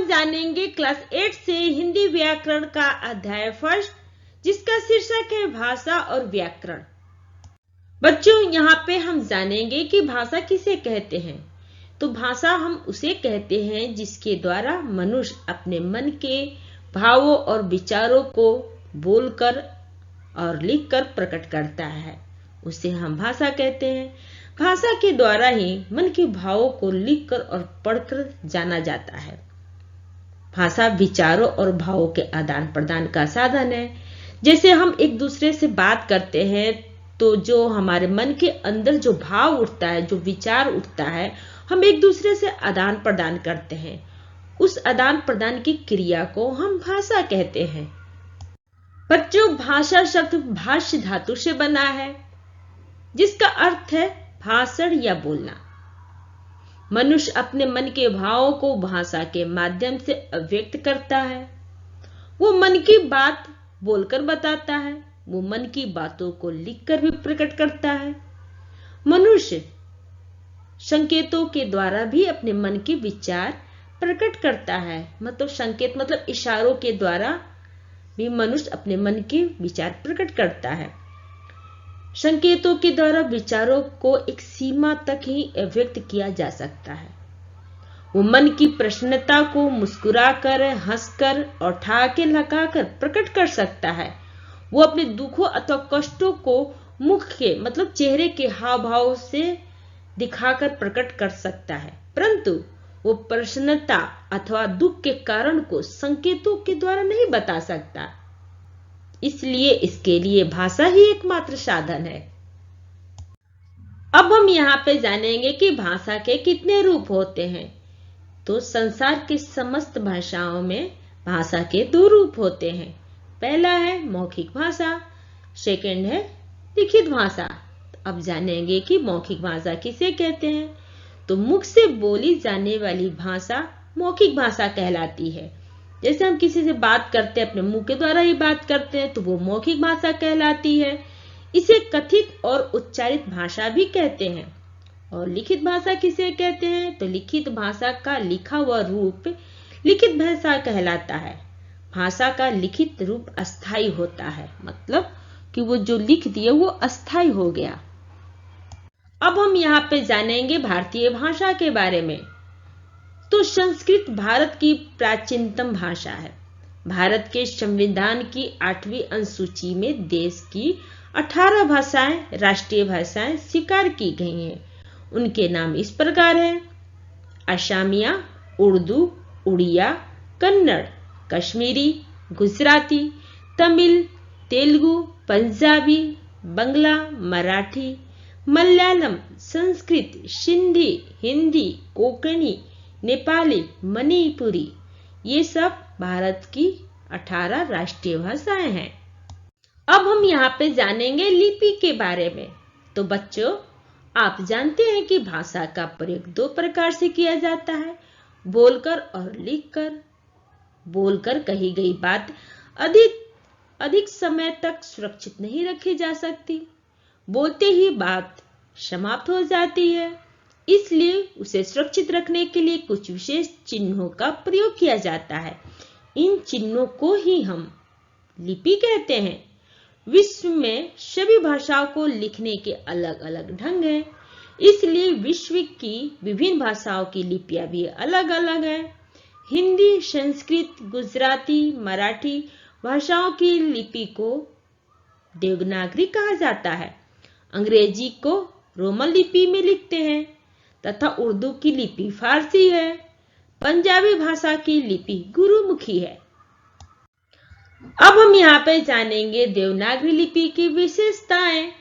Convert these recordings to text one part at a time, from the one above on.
जानेंगे क्लास 8 से हिंदी व्याकरण का अध्याय फर्स्ट, जिसका शीर्षक है भाषा और व्याकरण। बच्चों, यहाँ पे हम जानेंगे कि भाषा किसे कहते हैं। तो भाषा हम उसे कहते हैं जिसके द्वारा मनुष्य अपने मन के भावों और विचारों को बोलकर और लिखकर प्रकट करता है, उसे हम भाषा कहते हैं। भाषा के द्वारा ही मन के भावों को लिखकर और पढ़कर जाना जाता है। भाषा विचारों और भावों के आदान प्रदान का साधन है। जैसे हम एक दूसरे से बात करते हैं तो जो हमारे मन के अंदर जो भाव उठता है, जो विचार उठता है, हम एक दूसरे से आदान प्रदान करते हैं। उस आदान प्रदान की क्रिया को हम भाषा कहते हैं। बच्चों, भाषा शब्द भाष्य धातु से बना है, जिसका अर्थ है भाषण या बोलना। मनुष्य अपने मन के भावों को भाषा के माध्यम से अभिव्यक्त करता है। वो मन की बात बोलकर बताता है, वो मन की बातों को लिखकर भी प्रकट करता है। मनुष्य संकेतों के द्वारा भी अपने मन के विचार प्रकट करता है। मतलब संकेत मतलब इशारों के द्वारा भी मनुष्य अपने मन के विचार प्रकट करता है। संकेतों के द्वारा विचारों को एक सीमा तक ही अभिव्यक्त किया जा सकता है। वो मन की प्रसन्नता को मुस्कुराकर, हंसकर और ठहाके लगाकर प्रकट कर सकता है। वो अपने दुखों अथवा कष्टों को मुख के मतलब चेहरे के हाव भाव से दिखाकर प्रकट कर सकता है, परंतु वो प्रसन्नता अथवा दुख के कारण को संकेतों के द्वारा नहीं बता सकता। इसलिए इसके लिए भाषा ही एकमात्र साधन है। अब हम यहाँ पे जानेंगे कि भाषा के कितने रूप होते हैं। तो संसार के समस्त भाषाओं में भाषा के 2 रूप होते हैं। पहला है मौखिक भाषा, सेकंड है लिखित भाषा। अब जानेंगे कि मौखिक भाषा किसे कहते हैं। तो मुख से बोली जाने वाली भाषा मौखिक भाषा कहलाती है। जैसे हम किसी से बात करते हैं, अपने मुंह के द्वारा ही बात करते हैं, तो वो मौखिक भाषा कहलाती है। इसे कथित और उच्चारित भाषा भी कहते हैं। और लिखित भाषा किसे कहते हैं। तो लिखित भाषा का लिखा हुआ रूप लिखित भाषा कहलाता है। भाषा का लिखित रूप अस्थायी होता है, मतलब कि वो जो लिख दिया वो अस्थायी हो गया। अब हम यहाँ पे जानेंगे भारतीय भाषा के बारे में। तो संस्कृत भारत की प्राचीनतम भाषा है। भारत के संविधान की 8वीं अनुसूची में देश की 18 भाषाएं राष्ट्रीय भाषाएं स्वीकार की गई हैं। उनके नाम इस प्रकार हैं: असमिया, उर्दू, उड़िया, कन्नड़, कश्मीरी, गुजराती, तमिल, तेलुगु, पंजाबी, बंगला, मराठी, मलयालम, संस्कृत, सिंधी, हिंदी, कोंकणी, नेपाली, मणिपुरी। ये सब भारत की 18 राष्ट्रीय भाषाएं हैं। अब हम यहाँ पे जानेंगे लिपि के बारे में। तो बच्चों, आप जानते हैं कि भाषा का प्रयोग 2 प्रकार से किया जाता है, बोलकर और लिखकर। बोलकर कही गई बात अधिक समय तक सुरक्षित नहीं रखी जा सकती। बोलते ही बात समाप्त हो जाती है, इसलिए उसे सुरक्षित रखने के लिए कुछ विशेष चिन्हों का प्रयोग किया जाता है। इन चिन्हों को ही हम लिपि कहते हैं। विश्व में सभी भाषाओं को लिखने के अलग अलग ढंग हैं, इसलिए विश्व की विभिन्न भाषाओं की लिपियां भी अलग अलग हैं। हिंदी, संस्कृत, गुजराती, मराठी भाषाओं की लिपि को देवनागरी कहा जाता है। अंग्रेजी को रोमन लिपि में लिखते हैं तथा उर्दू की लिपि फारसी है। पंजाबी भाषा की लिपि गुरुमुखी है। अब हम यहाँ पे जानेंगे देवनागरी लिपि की विशेषताएं।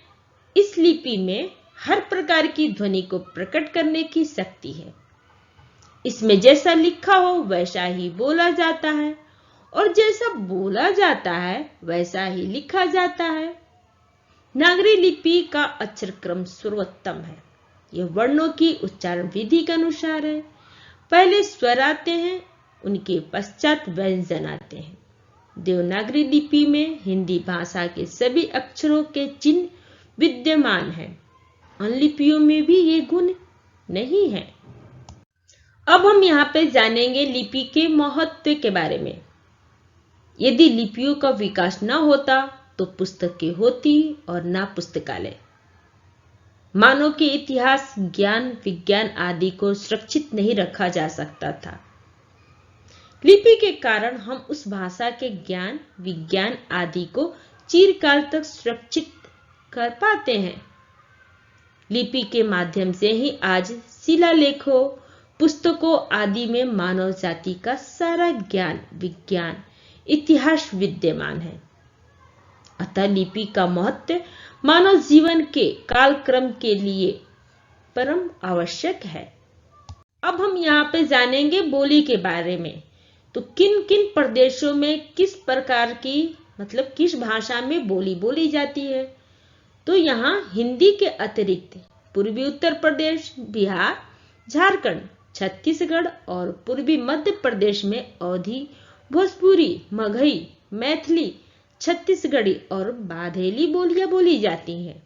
इस लिपि में हर प्रकार की ध्वनि को प्रकट करने की शक्ति है। इसमें जैसा लिखा हो वैसा ही बोला जाता है और जैसा बोला जाता है वैसा ही लिखा जाता है। नागरी लिपि का अक्षर क्रम सर्वोत्तम है। यह वर्णों की उच्चारण विधि के अनुसार है। पहले स्वर आते हैं, उनके पश्चात व्यंजन आते हैं। देवनागरी लिपि में हिंदी भाषा के सभी अक्षरों के चिन्ह विद्यमान हैं। अन्य लिपियों में भी ये गुण नहीं है। अब हम यहाँ पे जानेंगे लिपि के महत्व के बारे में। यदि लिपियों का विकास न होता तो पुस्तकें होती और ना पुस्तकालय। मानव के इतिहास, ज्ञान, विज्ञान आदि को सुरक्षित नहीं रखा जा सकता था। लिपि के कारण हम उस भाषा के ज्ञान, विज्ञान आदि को चिरकाल तक सुरक्षित कर पाते हैं। लिपि के माध्यम से ही आज शिलालेखों, पुस्तकों आदि में मानव जाति का सारा ज्ञान, विज्ञान, इतिहास विद्यमान है। अतः लिपि का महत्व मानव जीवन के कालक्रम के लिए परम आवश्यक है। अब हम यहाँ पे जानेंगे बोली के बारे में। तो किन किन प्रदेशों में किस प्रकार की किस भाषा में बोली बोली जाती है। तो यहाँ हिंदी के अतिरिक्त पूर्वी उत्तर प्रदेश, बिहार, झारखंड, छत्तीसगढ़ और पूर्वी मध्य प्रदेश में अवधी, भोजपुरी, मगही, मैथिली, छत्तीसगढ़ी और बाघेली बोलियां बोली जाती हैं।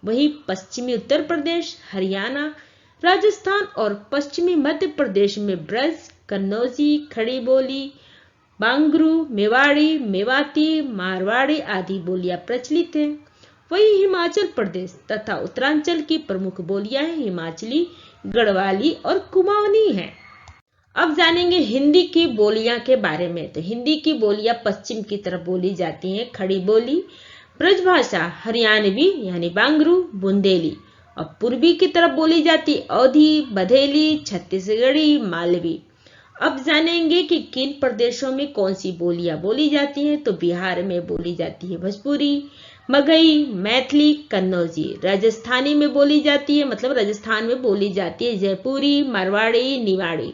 वहीं पश्चिमी उत्तर प्रदेश, हरियाणा, राजस्थान और पश्चिमी मध्य प्रदेश में ब्रज, कन्नौजी, खड़ी बोली, बांगरू, मेवाड़ी, मेवाती, मारवाड़ी आदि बोलियां प्रचलित हैं। वहीं हिमाचल प्रदेश तथा उत्तरांचल की प्रमुख बोलियां हैं हिमाचली, गढ़वाली और कुमाऊनी हैं। अब जानेंगे हिंदी की बोलियां के बारे में। तो हिंदी की बोलियां पश्चिम की तरफ बोली जाती हैं। खड़ी बोली, ब्रजभाषा, हरियाणवी यानी बांगरू, बुंदेली, और पूर्वी की तरफ बोली जाती अवधी, बघेली, छत्तीसगढ़ी, मालवी। अब जानेंगे कि किन प्रदेशों में कौन सी बोलियां बोली जाती हैं। तो बिहार में बोली जाती है भोजपुरी, मगही, मैथिली, कन्नौजी। राजस्थानी में बोली जाती है, राजस्थान में बोली जाती है जयपुरी, मारवाड़ी, निवाड़ी।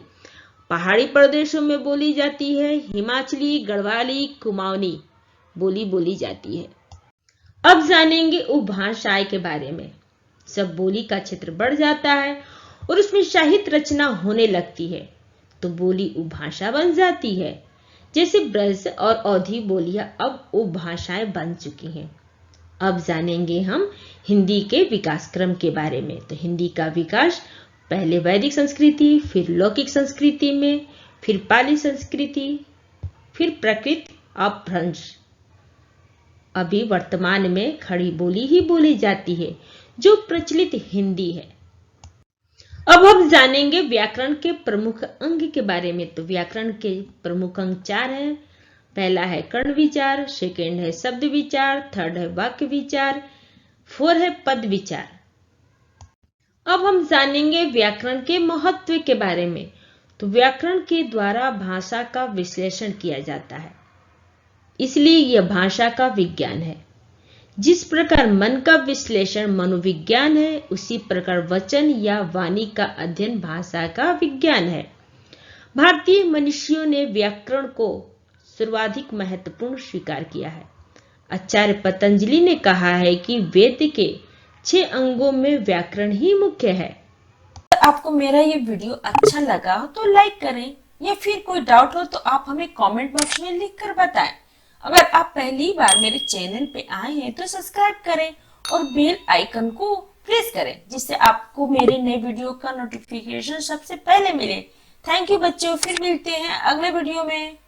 पहाड़ी प्रदेशों में बोली जाती है हिमाचली, गढ़वाली, कुमाऊनी बोली बोली जाती है। अब जानेंगे उपभाषाएं के बारे में। जब बोली का क्षेत्र बढ़ जाता है और उसमें साहित्य रचना होने लगती है तो बोली उपभाषा बन जाती है। जैसे ब्रज और अवधी बोलियां अब उपभाषाएं बन चुकी हैं। अब जानेंगे हम हिंदी के विकास क्रम के बारे में। तो हिंदी का विकास पहले वैदिक संस्कृति, फिर लौकिक संस्कृति में, फिर पाली संस्कृति, फिर प्राकृत, अपभ्रंश। अभी वर्तमान में खड़ी बोली ही बोली जाती है जो प्रचलित हिंदी है। अब हम जानेंगे व्याकरण के प्रमुख अंग के बारे में। तो व्याकरण के प्रमुख अंग 4 हैं। पहला है कर्ण विचार, सेकेंड है शब्द विचार, थर्ड है वाक्य विचार, 4 है पद विचार। अब हम जानेंगे व्याकरण के महत्व के बारे में। तो व्याकरण के द्वारा भाषा का विश्लेषण किया जाता है, इसलिए यह भाषा का विज्ञान है। जिस प्रकार मन का विश्लेषण मनोविज्ञान है, उसी प्रकार वचन या वाणी का अध्ययन भाषा का विज्ञान है। भारतीय मनुष्यों ने व्याकरण को सर्वाधिक महत्वपूर्ण स्वीकार किया है। आचार्य पतंजलि ने कहा है कि वेद के 6 अंगों में व्याकरण ही मुख्य है। अगर आपको मेरा ये वीडियो अच्छा लगा हो तो लाइक करें, या फिर कोई डाउट हो तो आप हमें कमेंट बॉक्स में लिख कर बताएं। अगर आप पहली बार मेरे चैनल पे आए हैं तो सब्सक्राइब करें और बेल आइकन को प्रेस करें, जिससे आपको मेरे नए वीडियो का नोटिफिकेशन सबसे पहले मिले। थैंक यू बच्चों, फिर मिलते हैं अगले वीडियो में।